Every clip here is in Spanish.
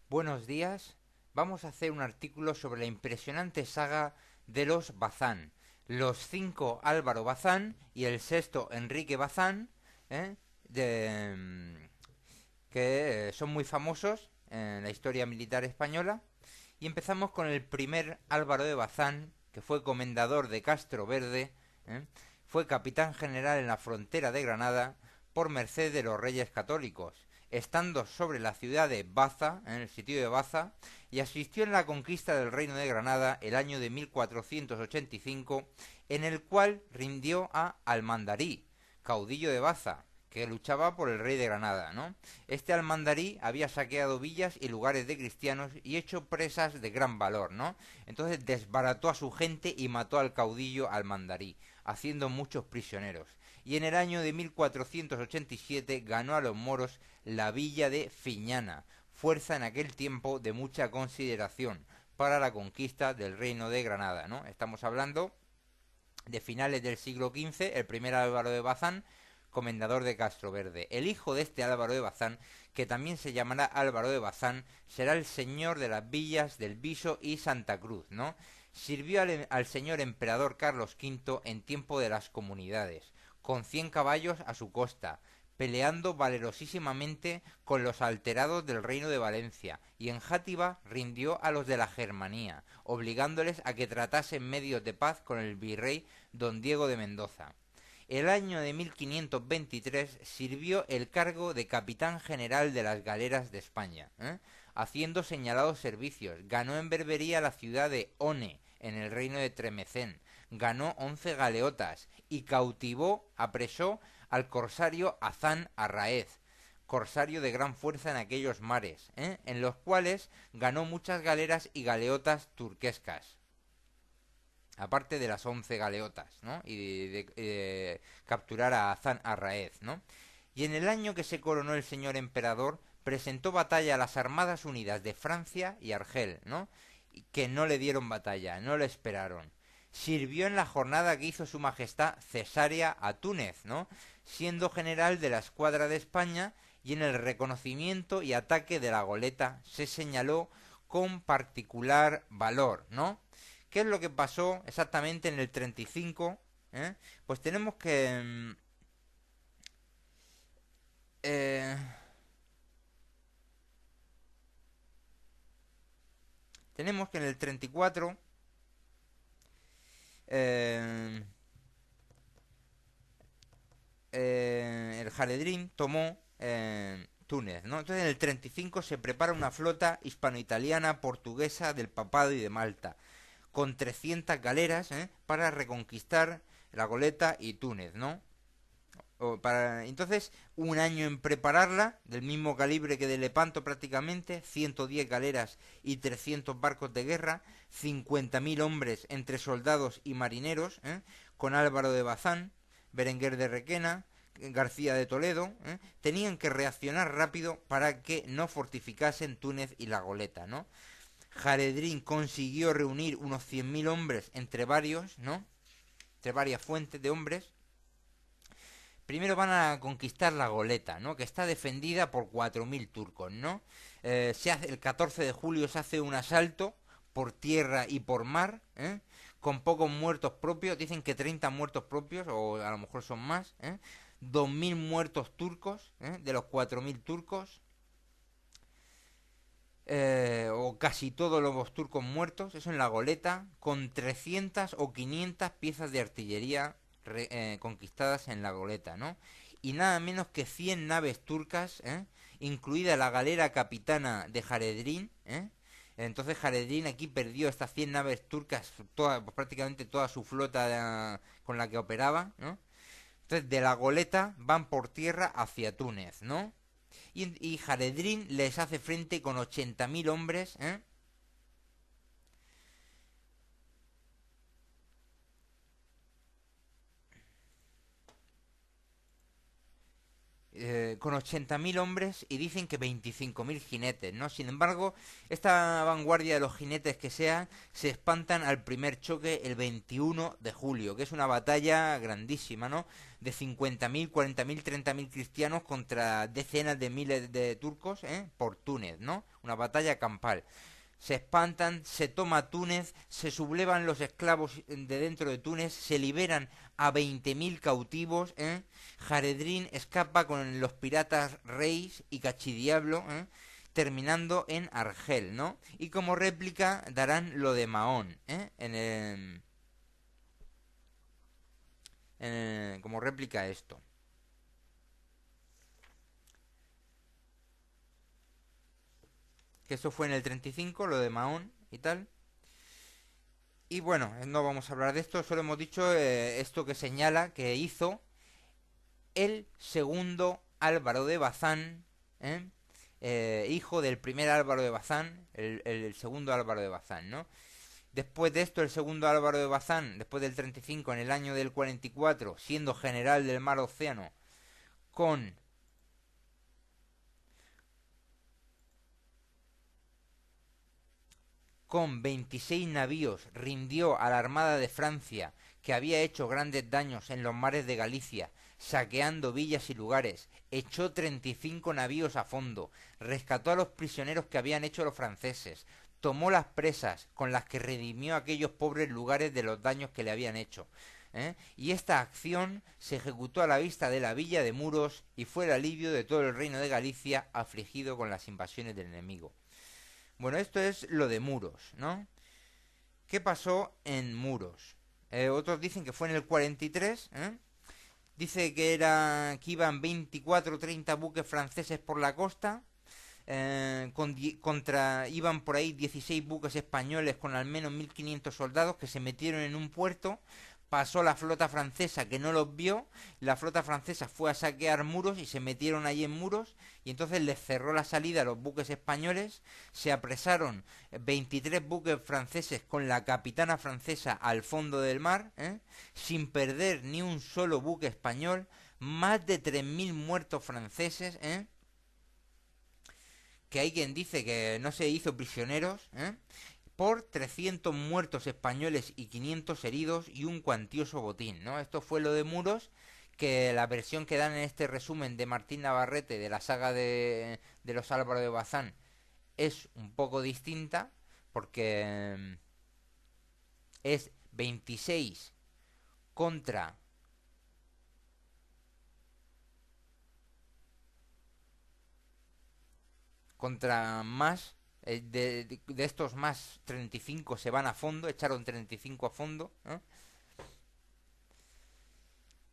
Buenos días. Vamos a hacer un artículo sobre la impresionante saga de los Bazán. Los cinco Álvaro Bazán y el sexto Enrique Bazán, ¿eh? de, que son muy famosos en la historia militar española. Y empezamos con el primer Álvaro de Bazán, que fue comendador de Castro Verde, ¿eh? Fue capitán general en la frontera de Granada por merced de los reyes católicos, estando sobre la ciudad de Baza, en el sitio de Baza, y asistió en la conquista del reino de Granada el año de 1485, en el cual rindió a Almandarí, caudillo de Baza, que luchaba por el rey de Granada, ¿no? Este almandarí había saqueado villas y lugares de cristianos y hecho presas de gran valor, ¿no? Entonces desbarató a su gente y mató al caudillo almandarí, haciendo muchos prisioneros. Y en el año de 1487 ganó a los moros la villa de Fiñana, fuerza en aquel tiempo de mucha consideración para la conquista del reino de Granada, ¿no? Estamos hablando de finales del siglo XV, el primer Álvaro de Bazán, comendador de Castro Verde. El hijo de este Álvaro de Bazán, que también se llamará Álvaro de Bazán, será el señor de las villas del Viso y Santa Cruz, ¿no? Sirvió al señor emperador Carlos V en tiempo de las comunidades, con 100 caballos a su costa, peleando valerosísimamente con los alterados del reino de Valencia, y en Játiva rindió a los de la Germanía, obligándoles a que tratasen medios de paz con el virrey don Diego de Mendoza. El año de 1523 sirvió el cargo de capitán general de las galeras de España, haciendo señalados servicios. Ganó en Berbería la ciudad de One, en el reino de Tremecén. Ganó 11 galeotas y cautivó, apresó al corsario Hazán Arraez, corsario de gran fuerza en aquellos mares, en los cuales ganó muchas galeras y galeotas turquescas, aparte de las 11 galeotas, ¿no? Y de capturar a Hazán Arraez, ¿no? Y en el año que se coronó el señor emperador, presentó batalla a las Armadas Unidas de Francia y Argel, ¿no? Y que no le dieron batalla, no le esperaron. Sirvió en la jornada que hizo su majestad cesárea a Túnez, ¿no? Siendo general de la escuadra de España, y en el reconocimiento y ataque de la goleta se señaló con particular valor, ¿no? ¿Qué es lo que pasó exactamente en el 35? ¿Eh? Pues eh, tenemos que en el 34 eh, el Jaredrín tomó Túnez, ¿no? Entonces en el 35 se prepara una flota hispano-italiana, portuguesa, del Papado y de Malta, con 300 galeras, para reconquistar la Goleta y Túnez, ¿no? Entonces, un año en prepararla, del mismo calibre que de Lepanto prácticamente, 110 galeras y 300 barcos de guerra, 50.000 hombres entre soldados y marineros, con Álvaro de Bazán, Berenguer de Requena, García de Toledo, tenían que reaccionar rápido para que no fortificasen Túnez y la Goleta, ¿no? Jaredrín consiguió reunir unos 100.000 hombres entre varios, ¿no? Entre varias fuentes de hombres. Primero van a conquistar la Goleta, ¿no? Que está defendida por 4.000 turcos, ¿no? El 14 de julio se hace un asalto por tierra y por mar, con pocos muertos propios. Dicen que 30 muertos propios, o a lo mejor son más, 2.000 muertos turcos, de los 4.000 turcos. O casi todos los turcos muertos, eso en la Goleta, con 300 o 500 piezas de artillería conquistadas en la Goleta, ¿no? Y nada menos que 100 naves turcas, incluida la galera capitana de Jaredrín, Entonces Jaredrín aquí perdió estas 100 naves turcas, pues prácticamente toda su flota con la que operaba, ¿no? Entonces de la Goleta van por tierra hacia Túnez, ¿no? Y Jaredrín les hace frente con 80.000 hombres, con 80.000 hombres y dicen que 25.000 jinetes, ¿no? Sin embargo, esta vanguardia de los jinetes que sean se espantan al primer choque el 21 de julio, que es una batalla grandísima, ¿no? De 50.000, 40.000, 30.000 cristianos contra decenas de miles de turcos, por Túnez, ¿no? Una batalla campal. Se espantan, se toma Túnez, se sublevan los esclavos de dentro de Túnez, se liberan a 20.000 cautivos, Jaredrín escapa con los piratas Reis y Cachidiablo, terminando en Argel, ¿no? Y como réplica darán lo de Mahón, como réplica esto. Que eso fue en el 35, lo de Mahón y tal. Y bueno, no vamos a hablar de esto, solo hemos dicho esto que señala que hizo el segundo Álvaro de Bazán, hijo del primer Álvaro de Bazán, el segundo Álvaro de Bazán, ¿no? Después de esto, el segundo Álvaro de Bazán, después del 35, en el año del 44, siendo general del mar Océano, con con 26 navíos rindió a la Armada de Francia, que había hecho grandes daños en los mares de Galicia, saqueando villas y lugares, echó 35 navíos a fondo, rescató a los prisioneros que habían hecho los franceses, tomó las presas con las que redimió aquellos pobres lugares de los daños que le habían hecho. Y esta acción se ejecutó a la vista de la villa de Muros y fue el alivio de todo el reino de Galicia afligido con las invasiones del enemigo. Bueno, esto es lo de Muros, ¿no? ¿Qué pasó en Muros? Otros dicen que fue en el 43, Dice que iban 24 o 30 buques franceses por la costa, iban por ahí 16 buques españoles con al menos 1.500 soldados que se metieron en un puerto. Pasó la flota francesa que no los vio, la flota francesa fue a saquear Muros y se metieron allí en Muros y entonces les cerró la salida a los buques españoles, se apresaron 23 buques franceses con la capitana francesa al fondo del mar, sin perder ni un solo buque español, más de 3.000 muertos franceses, que hay quien dice que no se hizo prisioneros, por 300 muertos españoles y 500 heridos y un cuantioso botín, ¿no? Esto fue lo de Muros, que la versión que dan en este resumen de Martín Navarrete de la saga de los Álvaro de Bazán es un poco distinta, porque es 26 contra más, de estos más 35 se van a fondo, echaron 35 a fondo,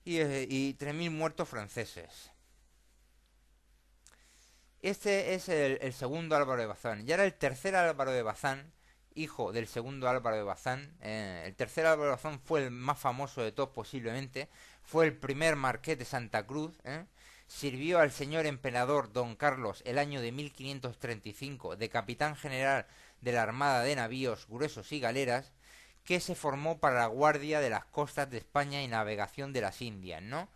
y 3.000 muertos franceses. Este es el segundo Álvaro de Bazán. Y ahora el tercer Álvaro de Bazán, hijo del segundo Álvaro de Bazán. El tercer Álvaro de Bazán fue el más famoso de todos posiblemente. Fue el primer marqués de Santa Cruz. Sirvió al señor emperador Don Carlos el año de 1535 de capitán general de la Armada de Navíos Gruesos y Galeras, que se formó para la guardia de las costas de España y navegación de las Indias, ¿no?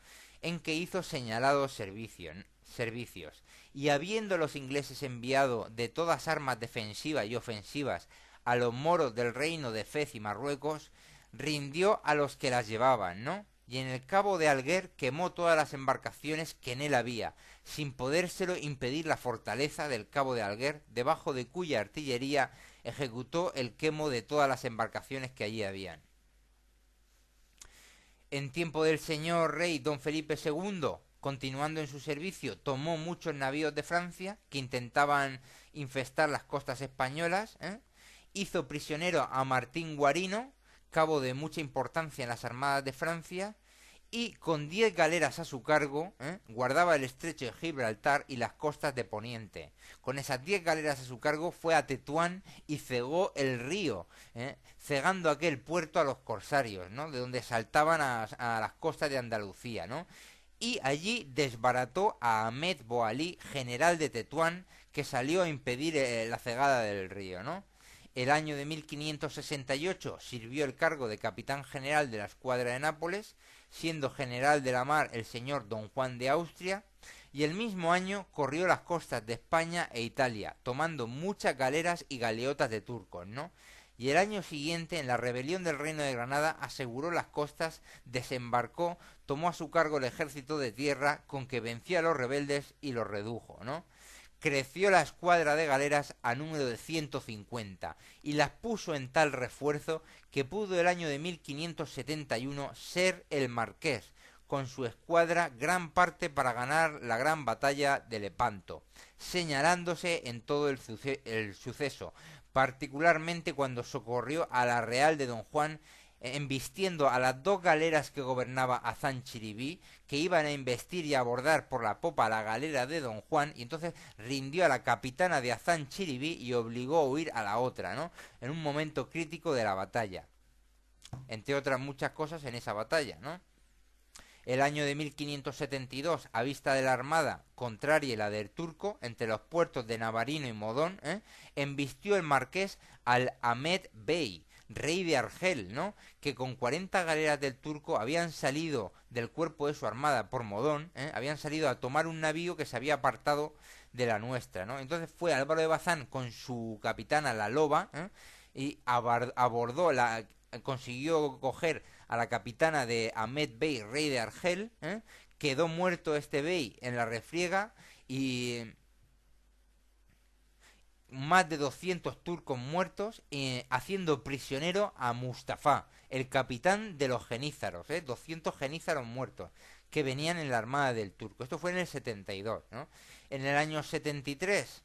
En que hizo señalados servicios. Y habiendo los ingleses enviado de todas armas defensivas y ofensivas a los moros del reino de Fez y Marruecos, rindió a los que las llevaban, ¿no? Y en el cabo de Alguer quemó todas las embarcaciones que en él había, sin podérselo impedir la fortaleza del cabo de Alguer, debajo de cuya artillería ejecutó el quemo de todas las embarcaciones que allí habían. En tiempo del señor rey don Felipe II, continuando en su servicio, tomó muchos navíos de Francia que intentaban infestar las costas españolas, hizo prisionero a Martín Guarino, cabo de mucha importancia en las armadas de Francia, y con 10 galeras a su cargo, guardaba el estrecho de Gibraltar y las costas de Poniente. Con esas 10 galeras a su cargo fue a Tetuán y cegó el río, cegando aquel puerto a los corsarios, ¿no? De donde saltaban a las costas de Andalucía, ¿no? Y allí desbarató a Ahmed Boalí, general de Tetuán, que salió a impedir la cegada del río, ¿no? El año de 1568 sirvió el cargo de capitán general de la escuadra de Nápoles, siendo general de la mar el señor don Juan de Austria. y el mismo año corrió las costas de España e Italia, tomando muchas galeras y galeotas de turcos, ¿no? Y el año siguiente, en la rebelión del Reino de Granada, aseguró las costas, desembarcó, tomó a su cargo el ejército de tierra, con que venció a los rebeldes y los redujo, ¿no? Creció la escuadra de galeras a número de 150 y las puso en tal refuerzo que pudo el año de 1571 ser el marqués, con su escuadra gran parte para ganar la gran batalla de Lepanto, señalándose en todo el suceso, particularmente cuando socorrió a la Real de Don Juan, embistiendo a las dos galeras que gobernaba Hazán Chiribí, que iban a embestir y abordar por la popa la galera de Don Juan, y entonces rindió a la capitana de Hazán Chiribí y obligó a huir a la otra, ¿no? En un momento crítico de la batalla, entre otras muchas cosas en esa batalla, ¿no? El año de 1572, a vista de la armada contraria y la del turco, entre los puertos de Navarino y Modón, embistió el marqués al Ahmed Bey, rey de Argel, ¿no? Que con 40 galeras del turco habían salido del cuerpo de su armada por Modón, habían salido a tomar un navío que se había apartado de la nuestra, ¿no? Entonces fue Álvaro de Bazán con su capitana la Loba, y abordó consiguió coger a la capitana de Ahmed Bey, rey de Argel, quedó muerto este bey en la refriega y más de 200 turcos muertos, haciendo prisionero a Mustafa, el capitán de los genízaros, 200 genízaros muertos que venían en la armada del turco. Esto fue en el 72, ¿no? En el año 73,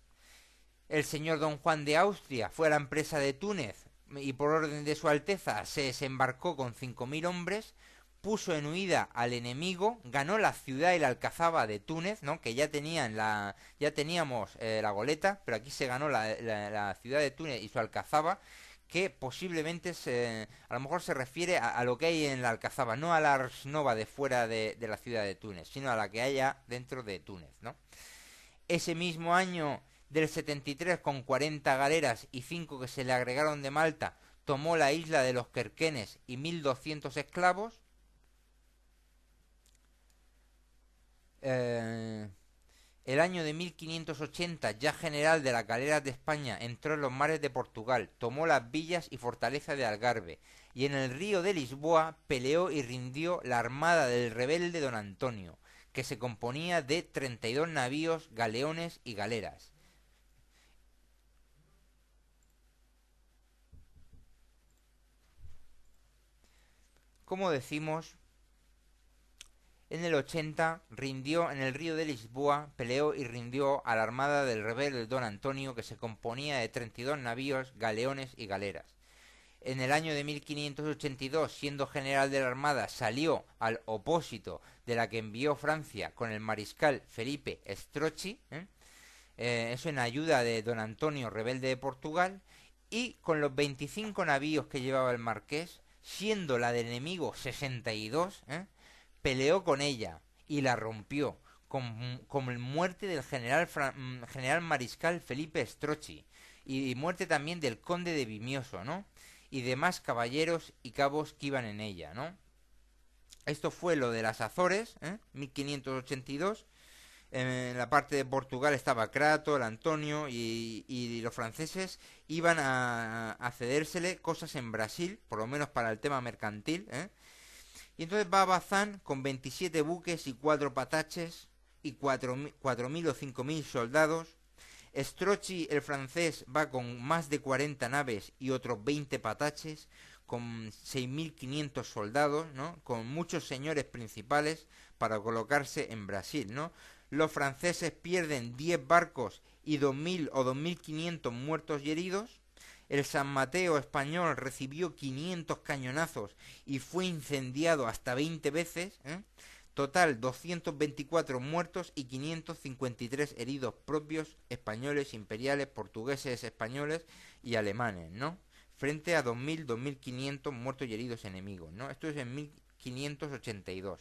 el señor Don Juan de Austria fue a la empresa de Túnez y por orden de su Alteza se desembarcó con 5.000 hombres, puso en huida al enemigo, ganó la ciudad y la alcazaba de Túnez, ¿no? Que ya teníamos la goleta, pero aquí se ganó la ciudad de Túnez y su alcazaba, que posiblemente a lo mejor se refiere a lo que hay en la alcazaba, no a la Ars Nova de fuera de la ciudad de Túnez, sino a la que haya dentro de Túnez, ¿no? Ese mismo año del 73, con 40 galeras y 5 que se le agregaron de Malta, tomó la isla de los Querquenes y 1.200 esclavos. El año de 1580, ya general de las galeras de España, entró en los mares de Portugal, tomó las villas y fortaleza de Algarve, y en el río de Lisboa peleó y rindió la armada del rebelde don Antonio, que se componía de 32 navíos, galeones y galeras. Como decimos, en el 80 rindió en el río de Lisboa, peleó y rindió a la armada del rebelde don Antonio, que se componía de 32 navíos, galeones y galeras. En el año de 1582, siendo general de la Armada, salió al opósito de la que envió Francia con el mariscal Felipe Strozzi, eso en ayuda de don Antonio, rebelde de Portugal, y con los 25 navíos que llevaba el marqués, siendo la del enemigo 62, peleó con ella y la rompió, con muerte del general mariscal Felipe Strozzi, y muerte también del conde de Vimioso, ¿no? Y demás caballeros y cabos que iban en ella, ¿no? Esto fue lo de las Azores, 1582. En la parte de Portugal estaba Crato, el Antonio y los franceses iban a cedérsele cosas en Brasil, por lo menos para el tema mercantil, Y entonces va Bazán con 27 buques y 4 pataches y 4.000 o 5.000 soldados. Strozzi, el francés, va con más de 40 naves y otros 20 pataches, con 6.500 soldados, ¿no? Con muchos señores principales para colocarse en Brasil, ¿no? Los franceses pierden 10 barcos y 2.000 o 2.500 muertos y heridos. El San Mateo español recibió 500 cañonazos y fue incendiado hasta 20 veces, Total, 224 muertos y 553 heridos propios, españoles, imperiales, portugueses, españoles y alemanes, ¿no? Frente a 2.000, 2.500 muertos y heridos enemigos, ¿no? Esto es en 1582.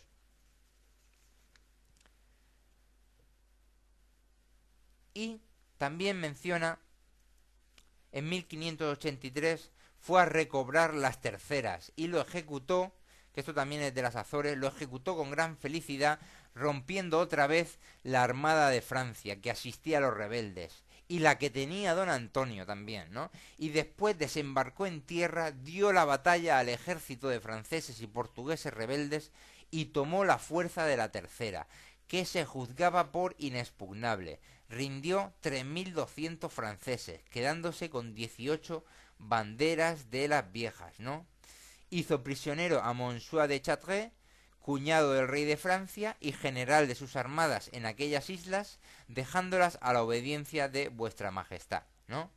Y también menciona, en 1583, fue a recobrar las terceras y lo ejecutó, que esto también es de las Azores, lo ejecutó con gran felicidad rompiendo otra vez la armada de Francia que asistía a los rebeldes y la que tenía don Antonio también, ¿no? Y después desembarcó en tierra, dio la batalla al ejército de franceses y portugueses rebeldes y tomó la fuerza de la tercera, que se juzgaba por inexpugnable. Rindió 3.200 franceses, quedándose con 18 banderas de las viejas, ¿no? Hizo prisionero a Monsois de Chartres, cuñado del rey de Francia y general de sus armadas en aquellas islas, dejándolas a la obediencia de vuestra majestad, ¿no?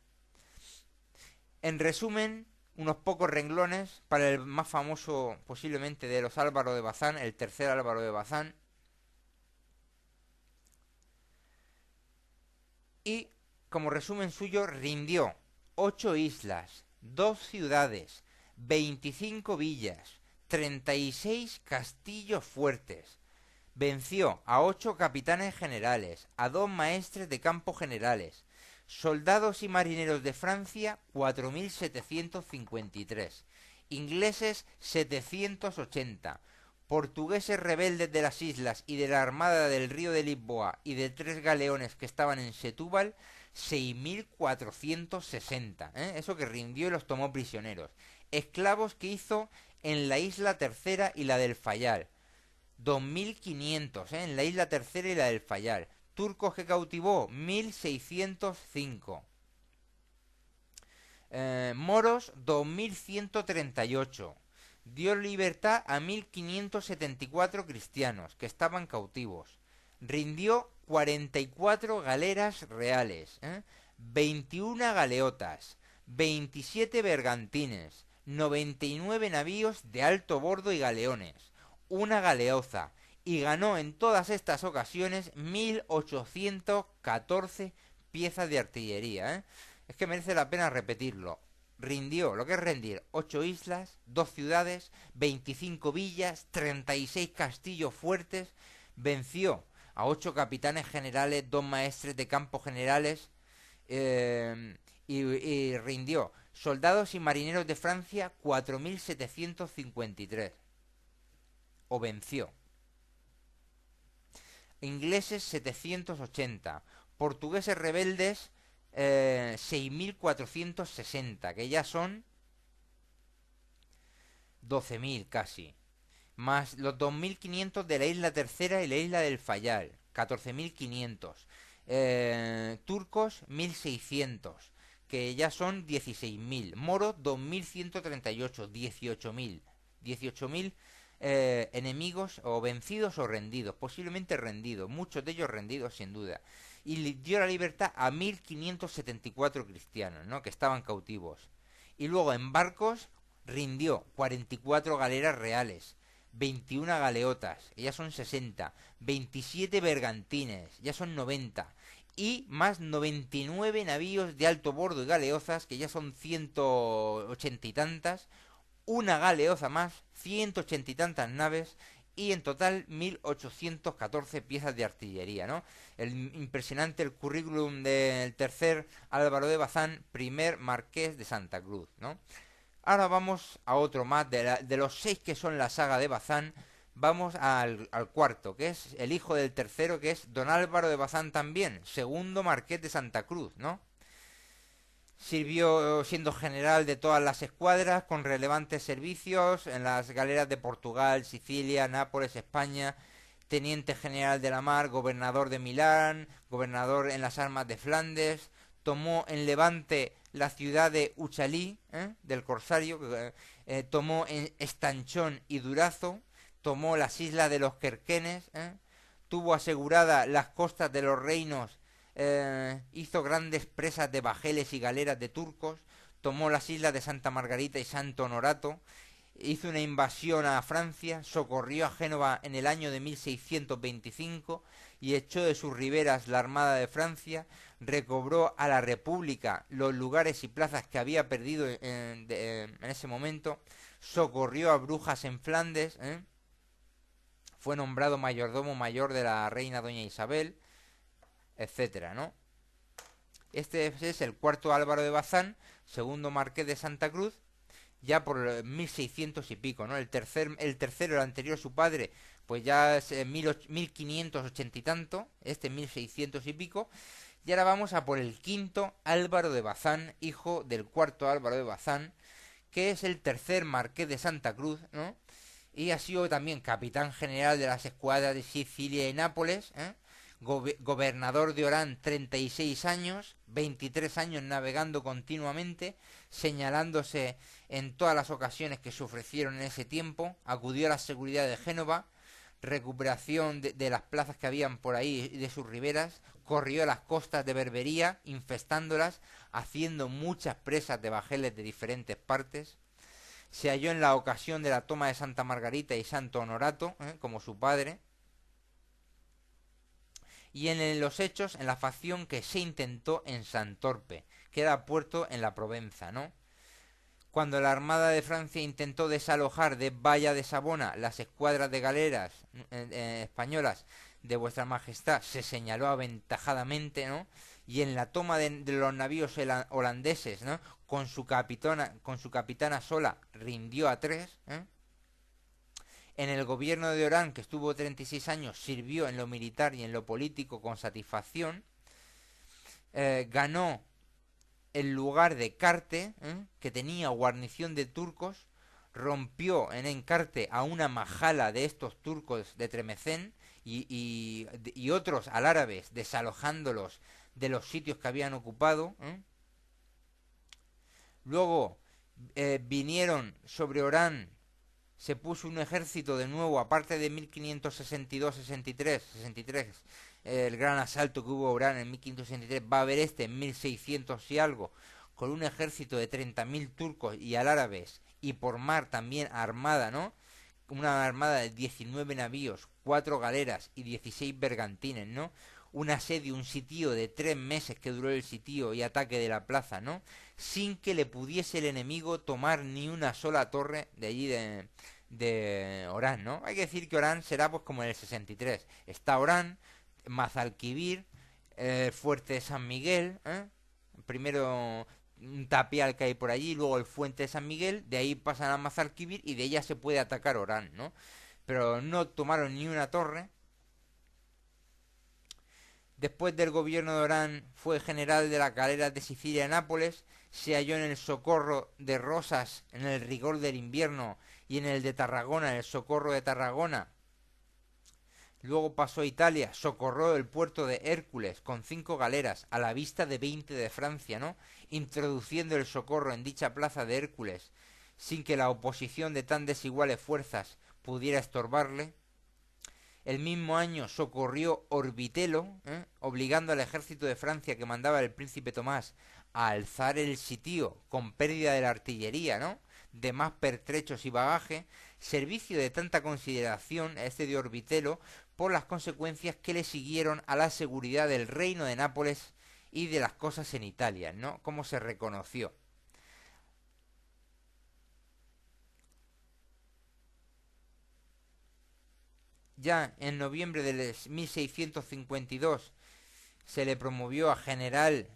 En resumen, unos pocos renglones para el más famoso posiblemente de los Álvaro de Bazán, el tercer Álvaro de Bazán. Y como resumen suyo, rindió 8 islas, 2 ciudades, 25 villas, 36 castillos fuertes. Venció a 8 capitanes generales, a 2 maestres de campo generales, soldados y marineros de Francia 4.753, ingleses 780, portugueses rebeldes de las islas y de la armada del río de Lisboa y de 3 galeones que estaban en Setúbal 6.460, eso que rindió y los tomó prisioneros, esclavos que hizo en la isla Tercera y la del Fayal, 2.500, en la isla Tercera y la del Fayal. Turcos que cautivó, 1.605. Moros, 2.138. Dio libertad a 1.574 cristianos que estaban cautivos. Rindió 44 galeras reales, 21 galeotas, 27 bergantines, 99 navíos de alto bordo y galeones, una galeoza, y ganó en todas estas ocasiones 1.814 piezas de artillería. Es que merece la pena repetirlo. Rindió, lo que es rendir, 8 islas, 2 ciudades, 25 villas, 36 castillos fuertes, venció a 8 capitanes generales, 2 maestres de campo generales, y rindió soldados y marineros de Francia 4.753. O venció. Ingleses 780, portugueses rebeldes 6.460, que ya son 12.000 casi, más los 2.500 de la isla Tercera y la isla del Fayal, 14.500, turcos 1.600, que ya son 16.000, moros 2.138, 18.000 enemigos o vencidos o rendidos, posiblemente rendidos, muchos de ellos rendidos sin duda, y dio la libertad a 1.574 cristianos, ¿no?, que estaban cautivos. Y luego en barcos rindió 44 galeras reales, 21 galeotas, que ya son 60, 27 bergantines, ya son 90, y más 99 navíos de alto bordo y galeozas, que ya son 180 y tantas, una galeoza más, 180 y tantas naves, y en total 1.814 piezas de artillería, ¿no? Impresionante el currículum del tercer Álvaro de Bazán, primer marqués de Santa Cruz, ¿no? Ahora vamos a otro más, de los 6 que son la saga de Bazán, vamos al cuarto, que es el hijo del tercero, que es don Álvaro de Bazán también, segundo marqués de Santa Cruz, ¿no? Sirvió siendo general de todas las escuadras, con relevantes servicios en las galeras de Portugal, Sicilia, Nápoles, España, teniente general de la mar, gobernador de Milán, gobernador en las armas de Flandes, tomó en Levante la ciudad de Uchalí, del corsario, tomó en Estanchón y Durazo, tomó las islas de los Querquenes, tuvo aseguradas las costas de los reinos, hizo grandes presas de bajeles y galeras de turcos, tomó las islas de Santa Margarita y Santo Honorato, hizo una invasión a Francia, socorrió a Génova en el año de 1625 y echó de sus riberas la armada de Francia, recobró a la República los lugares y plazas que había perdido en ese momento, socorrió a Brujas en Flandes, fue nombrado mayordomo mayor de la reina doña Isabel, etcétera, ¿no? Este es el cuarto Álvaro de Bazán, segundo marqués de Santa Cruz, ya por 1600 y pico, ¿no? El tercero, el anterior, su padre, pues ya es 1580 y tanto, este 1600 y pico, y ahora vamos a por el quinto, Álvaro de Bazán, hijo del cuarto Álvaro de Bazán, que es el tercer marqués de Santa Cruz, ¿no? Y ha sido también capitán general de las escuadras de Sicilia y Nápoles, ¿eh? Gobernador de Orán 36 años, 23 años navegando continuamente, señalándose en todas las ocasiones que se ofrecieron en ese tiempo, acudió a la seguridad de Génova, recuperación de las plazas que habían por ahí y de sus riberas, corrió a las costas de Berbería, infestándolas, haciendo muchas presas de bajeles de diferentes partes. Se halló en la ocasión de la toma de Santa Margarita y Santo Honorato, como su padre, y en los hechos en la facción que se intentó en Santorpe, que era puerto en la Provenza, ¿no? Cuando la Armada de Francia intentó desalojar de Valla de Sabona las escuadras de galeras españolas de vuestra majestad, se señaló aventajadamente, ¿no? Y en la toma de los navíos holandeses, ¿no? Con su capitana sola, rindió a 3, ¿eh? En el gobierno de Orán, que estuvo 36 años, sirvió en lo militar y en lo político con satisfacción. Ganó el lugar de Carte, que tenía guarnición de turcos, rompió en Encarte a una majala de estos turcos de Tremecén y otros alárabes, desalojándolos de los sitios que habían ocupado. Luego vinieron sobre Orán, se puso un ejército de nuevo, aparte de 1562-63, el gran asalto que hubo a Orán en 1563, va a haber este en 1600 y algo, con un ejército de 30.000 turcos y alárabes, y por mar también armada, ¿no? Una armada de 19 navíos, 4 galeras y 16 bergantines, ¿no? Un asedio, un sitio de 3 meses que duró el sitio y ataque de la plaza, ¿no? Sin que le pudiese el enemigo tomar ni una sola torre de allí de Orán, ¿no? Hay que decir que Orán será pues como en el 63. Está Orán, Mazalquivir, Fuerte de San Miguel, primero un tapial que hay por allí, luego el Fuente de San Miguel, de ahí pasan a Mazalquivir y de ella se puede atacar Orán, ¿no? Pero no tomaron ni una torre. Después del gobierno de Orán fue general de las galeras de Sicilia y Nápoles, se halló en el socorro de Rosas en el rigor del invierno y en el de Tarragona, en el socorro de Tarragona. Luego pasó a Italia, socorrió el puerto de Hércules con 5 galeras a la vista de 20 de Francia, ¿no? Introduciendo el socorro en dicha plaza de Hércules sin que la oposición de tan desiguales fuerzas pudiera estorbarle. El mismo año socorrió Orbitelo, obligando al ejército de Francia que mandaba el príncipe Tomás a alzar el sitio con pérdida de la artillería, ¿no? De más pertrechos y bagaje, servicio de tanta consideración este de Orbitelo por las consecuencias que le siguieron a la seguridad del reino de Nápoles y de las cosas en Italia, ¿no? Como se reconoció. Ya en noviembre de 1652 se le promovió a general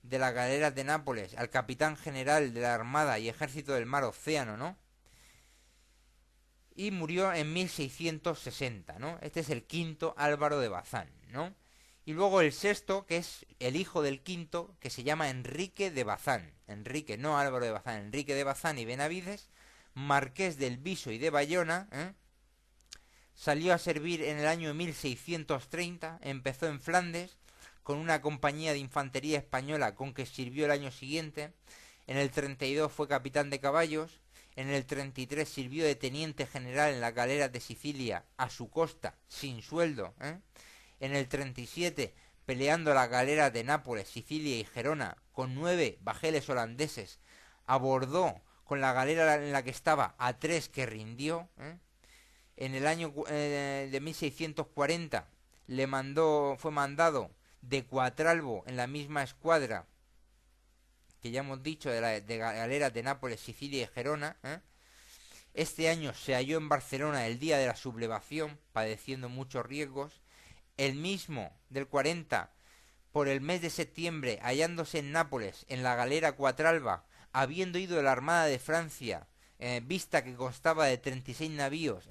de las galeras de Nápoles, al capitán general de la Armada y Ejército del Mar Océano, ¿no? Y murió en 1660, ¿no? Este es el quinto Álvaro de Bazán, ¿no? Y luego el sexto, que es el hijo del quinto, que se llama Enrique de Bazán. Enrique, no Álvaro de Bazán, Enrique de Bazán y Benavides, marqués del Viso y de Bayona, Salió a servir en el año 1630, empezó en Flandes, con una compañía de infantería española con que sirvió el año siguiente. En el 32 fue capitán de caballos. En el 33 sirvió de teniente general en las galeras de Sicilia a su costa, sin sueldo. En el 37 peleando las galeras de Nápoles, Sicilia y Gerona con 9 bajeles holandeses. Abordó con la galera en la que estaba a 3 que rindió. En el año de 1640 fue mandado de Cuatralbo en la misma escuadra que ya hemos dicho de galeras de Nápoles, Sicilia y Gerona. Este año se halló en Barcelona el día de la sublevación, padeciendo muchos riesgos. El mismo del 40, por el mes de septiembre, hallándose en Nápoles, en la galera Cuatralba, habiendo ido la Armada de Francia, vista que constaba de 36 navíos,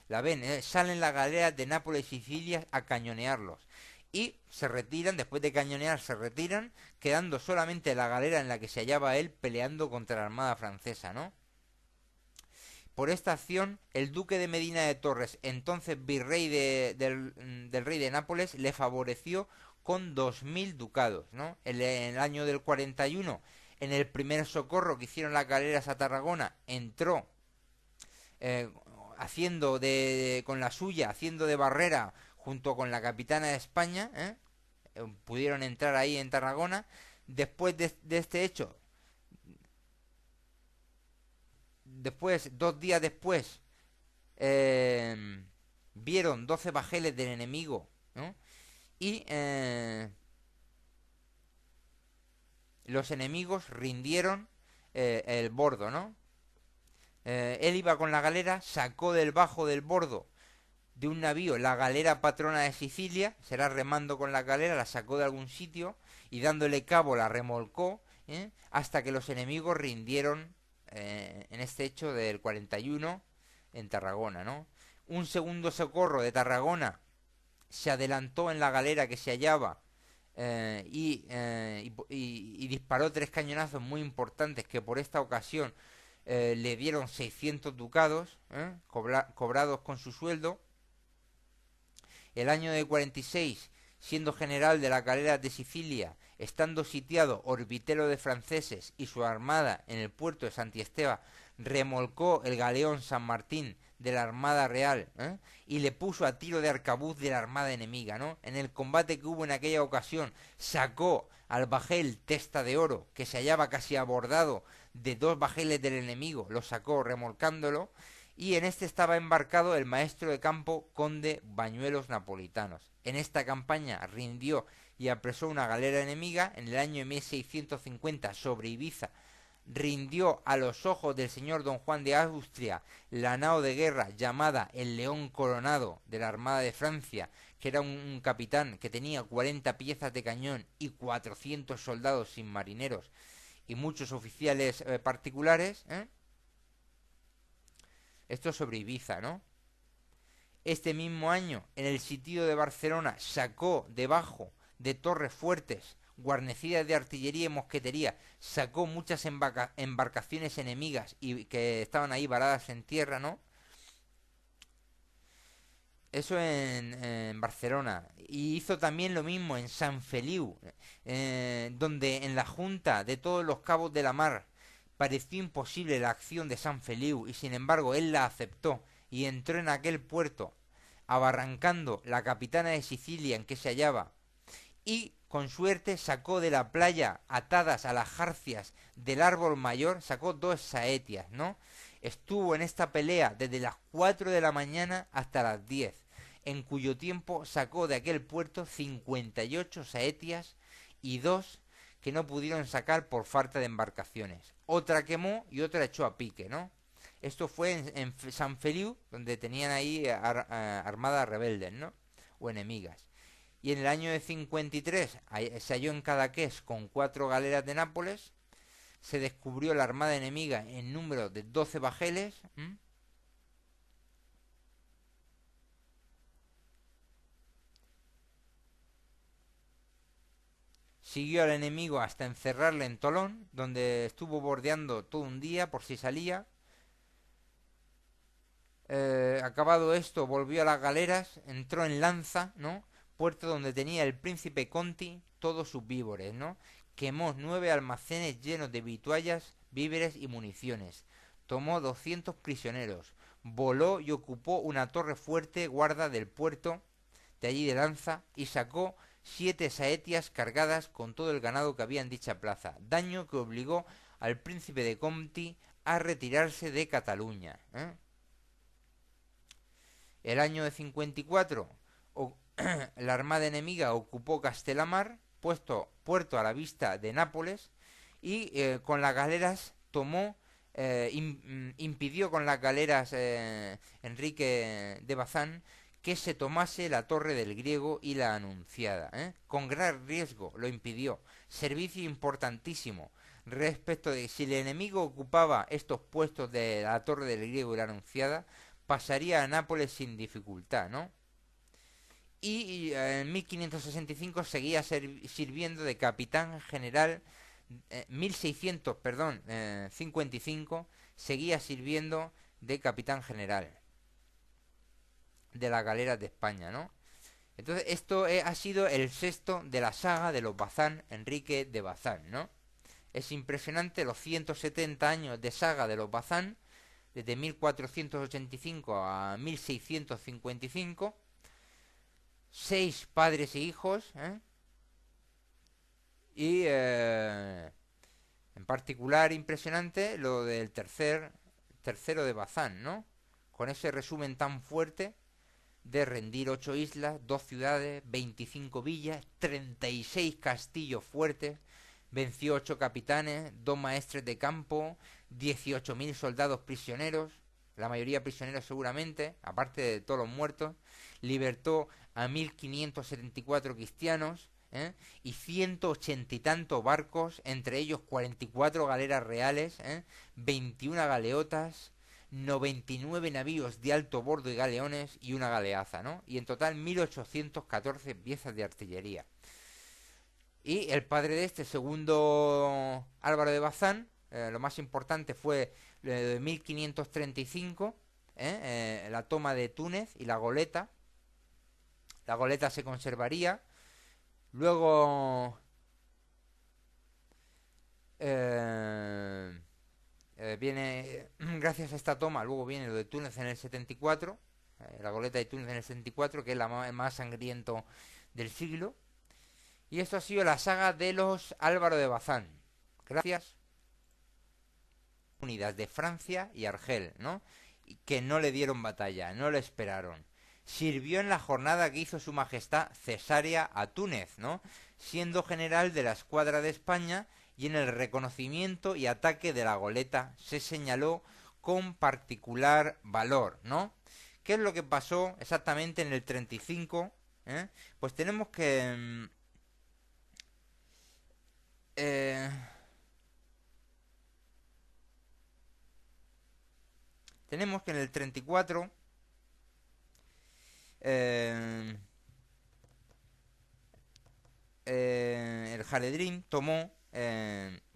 la ven, salen las galeras de Nápoles y Sicilia a cañonearlos. Y se retiran, después de cañonear se retiran, quedando solamente la galera en la que se hallaba él peleando contra la Armada francesa, ¿no? Por esta acción, el duque de Medina de Torres, entonces virrey del rey de Nápoles, le favoreció con 2000 ducados, ¿no? En el año del 41, en el primer socorro que hicieron las galeras a Tarragona, entró eh, con la suya, haciendo de barrera junto con la capitana de España, pudieron entrar ahí en Tarragona. Después de este hecho, después, 2 días después, eh, vieron 12 bajeles del enemigo, ¿no? Y los enemigos rindieron el bordo, ¿no? Él iba con la galera, sacó del bajo del bordo de un navío la galera patrona de Sicilia, será remando con la galera, la sacó de algún sitio y dándole cabo la remolcó, hasta que los enemigos rindieron en este hecho del 41 en Tarragona, ¿no? Un segundo socorro de Tarragona se adelantó en la galera que se hallaba y disparó 3 cañonazos muy importantes que por esta ocasión le dieron 600 ducados cobrados con su sueldo. El año de 46, siendo general de la galera de Sicilia, estando sitiado Orbitelo de franceses y su armada en el puerto de Santiesteva, remolcó el galeón San Martín de la Armada Real y le puso a tiro de arcabuz de la armada enemiga, ¿no? En el combate que hubo en aquella ocasión, sacó al bajel Testa de Oro, que se hallaba casi abordado de 2 bajeles del enemigo, lo sacó remolcándolo, y en este estaba embarcado el maestro de campo conde Bañuelos Napolitanos. En esta campaña rindió y apresó una galera enemiga. En el año 1650, sobre Ibiza, rindió a los ojos del señor don Juan de Austria la nao de guerra llamada el León Coronado de la Armada de Francia, que era un capitán que tenía 40 piezas de cañón y 400 soldados sin marineros y muchos oficiales particulares, Esto sobre Ibiza, ¿no? Este mismo año, en el sitio de Barcelona, sacó debajo de torres fuertes, guarnecidas de artillería y mosquetería, sacó muchas embarcaciones enemigas y que estaban ahí varadas en tierra, ¿no? Eso en Barcelona. Y hizo también lo mismo en San Feliu, donde en la junta de todos los cabos de la mar pareció imposible la acción de San Feliu y sin embargo él la aceptó y entró en aquel puerto, abarrancando la capitana de Sicilia en que se hallaba, y con suerte sacó de la playa, atadas a las jarcias del árbol mayor, sacó 2 saetias, ¿no? Estuvo en esta pelea desde las 4 de la mañana hasta las 10, en cuyo tiempo sacó de aquel puerto 58 saetias y 2 que no pudieron sacar por falta de embarcaciones. Otra quemó y otra echó a pique, ¿no? Esto fue en San Feliu, donde tenían ahí armadas rebeldes, ¿no? O enemigas. Y en el año de 53 se halló en Cadaqués con 4 galeras de Nápoles. Se descubrió la armada enemiga en número de 12 bajeles. Siguió al enemigo hasta encerrarle en Tolón, donde estuvo bordeando todo un día por si salía. Acabado esto, volvió a las galeras, entró en Lanza, ¿no? Puerto donde tenía el príncipe Conti todos sus víveres, ¿no? Quemó 9 almacenes llenos de vituallas, víveres y municiones. Tomó 200 prisioneros. Voló y ocupó una torre fuerte guarda del puerto de allí de Lanza y sacó 7 saetias cargadas con todo el ganado que había en dicha plaza. Daño que obligó al príncipe de Conti a retirarse de Cataluña, El año de 54, la armada enemiga ocupó Castelamar, puerto a la vista de Nápoles, y con las galeras tomó, impidió con las galeras Enrique de Bazán que se tomase la torre del Griego y la Anunciada. Con gran riesgo lo impidió. Servicio importantísimo. respecto de si el enemigo ocupaba estos puestos de la Torre del Griego y la Anunciada, pasaría a Nápoles sin dificultad, ¿no? Y en 1565 seguía sirviendo de capitán general, 1600, perdón, 55, seguía sirviendo de capitán general de las galeras de España, ¿no? Entonces esto ha sido el sexto de la saga de los Bazán, Enrique de Bazán, ¿no? Es impresionante los 170 años de saga de los Bazán, desde 1485 a 1655, seis padres e hijos, ¿eh? Y en particular impresionante lo del tercero de Bazán, ¿no? Con ese resumen tan fuerte de rendir 8 islas, 2 ciudades, 25 villas, 36 castillos fuertes, venció 8 capitanes, 2 maestres de campo, 18.000 soldados prisioneros, la mayoría prisioneros seguramente, aparte de todos los muertos, libertó a 1.574 cristianos, y 180 y tantos barcos, entre ellos 44 galeras reales, 21 galeotas, 99 navíos de alto bordo y galeones y una galeaza, ¿no? Y en total 1814 piezas de artillería. Y el padre de este, segundo Álvaro de Bazán, lo más importante fue de 1535, la toma de Túnez y la goleta. La goleta se conservaría. Luego viene, gracias a esta toma, luego viene lo de Túnez en el 74, la goleta de Túnez en el 74, que es el más sangriento del siglo. Y esto ha sido la saga de los Álvaro de Bazán. Gracias. Unidas de Francia y Argel, ¿no? Y que no le dieron batalla, no le esperaron. Sirvió en la jornada que hizo su majestad cesárea a Túnez, ¿no? Siendo general de la escuadra de España, y en el reconocimiento y ataque de la goleta se señaló con particular valor, ¿no? ¿Qué es lo que pasó exactamente en el 35? Pues tenemos que... tenemos que en el 34 el Jaredrín tomó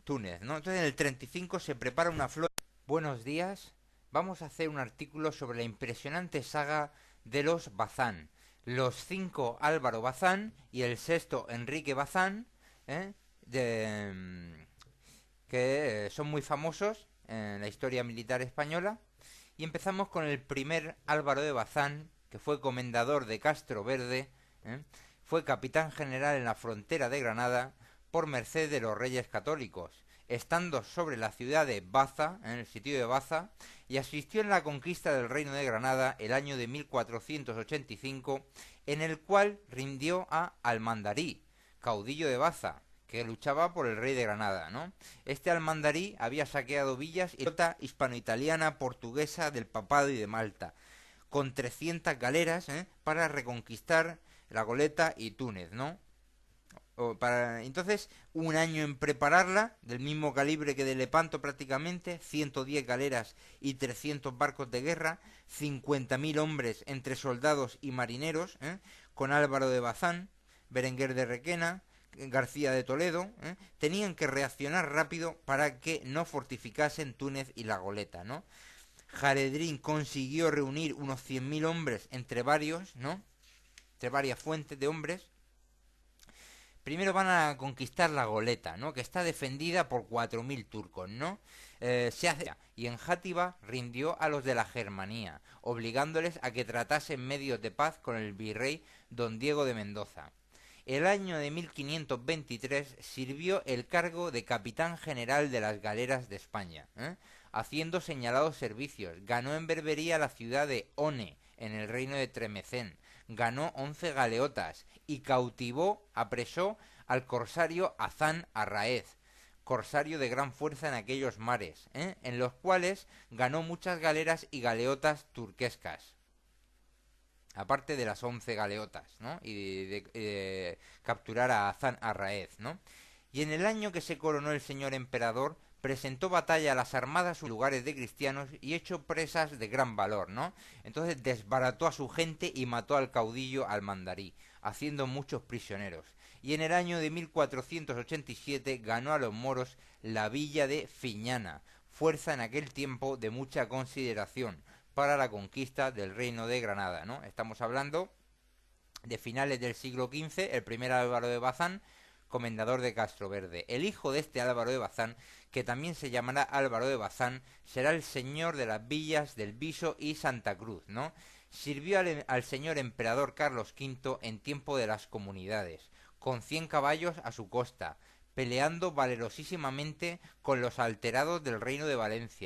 Túnez, ¿no? Entonces en el 35 se prepara una flota. Buenos días, vamos a hacer un artículo sobre la impresionante saga de los Bazán, los 5 Álvaro Bazán y el sexto Enrique Bazán, que son muy famosos en la historia militar española. Y empezamos con el primer Álvaro de Bazán, que fue comendador de Castro Verde, fue capitán general en la frontera de Granada por merced de los reyes católicos, estando sobre la ciudad de Baza, en el sitio de Baza, y asistió en la conquista del reino de Granada el año de 1485, en el cual rindió a Almandarí, caudillo de Baza, que luchaba por el rey de Granada, ¿no? Este Almandarí había saqueado villas y flota hispano-italiana, portuguesa, del Papado y de Malta, con 300 galeras, para reconquistar la Goleta y Túnez, ¿no? Entonces, un año en prepararla, del mismo calibre que de Lepanto prácticamente, 110 galeras y 300 barcos de guerra, 50.000 hombres entre soldados y marineros, con Álvaro de Bazán, Berenguer de Requena, García de Toledo, tenían que reaccionar rápido para que no fortificasen Túnez y la Goleta, ¿no? Jaredrín consiguió reunir unos 100.000 hombres entre varios, ¿no? Entre varias fuentes de hombres. Primero van a conquistar la Goleta, ¿no? Que está defendida por 4.000 turcos, ¿no? Y en Játiva rindió a los de la Germanía, obligándoles a que tratasen medios de paz con el virrey don Diego de Mendoza. El año de 1523 sirvió el cargo de capitán general de las galeras de España, haciendo señalados servicios. Ganó en Berbería la ciudad de One, en el reino de Tremecén. Ganó 11 galeotas y cautivó, apresó al corsario Hazán Arraez, corsario de gran fuerza en aquellos mares, en los cuales ganó muchas galeras y galeotas turquescas, aparte de las 11 galeotas, ¿no? Y de capturar a Hazán Arraez, ¿no? y en el año que se coronó el señor emperador, presentó batalla a las armadas o lugares de cristianos y echó presas de gran valor, ¿no? Entonces desbarató a su gente y mató al caudillo al mandarí, haciendo muchos prisioneros. Y en el año de 1487 ganó a los moros la villa de Fiñana, fuerza en aquel tiempo de mucha consideración para la conquista del reino de Granada, ¿no? Estamos hablando de finales del siglo XV, el primer Álvaro de Bazán, comendador de Castroverde. El hijo de este Álvaro de Bazán, que también se llamará Álvaro de Bazán, será el señor de las villas del Viso y Santa Cruz, ¿no? Sirvió al señor emperador Carlos V en tiempo de las comunidades, con 100 caballos a su costa, peleando valerosísimamente con los alterados del reino de Valencia.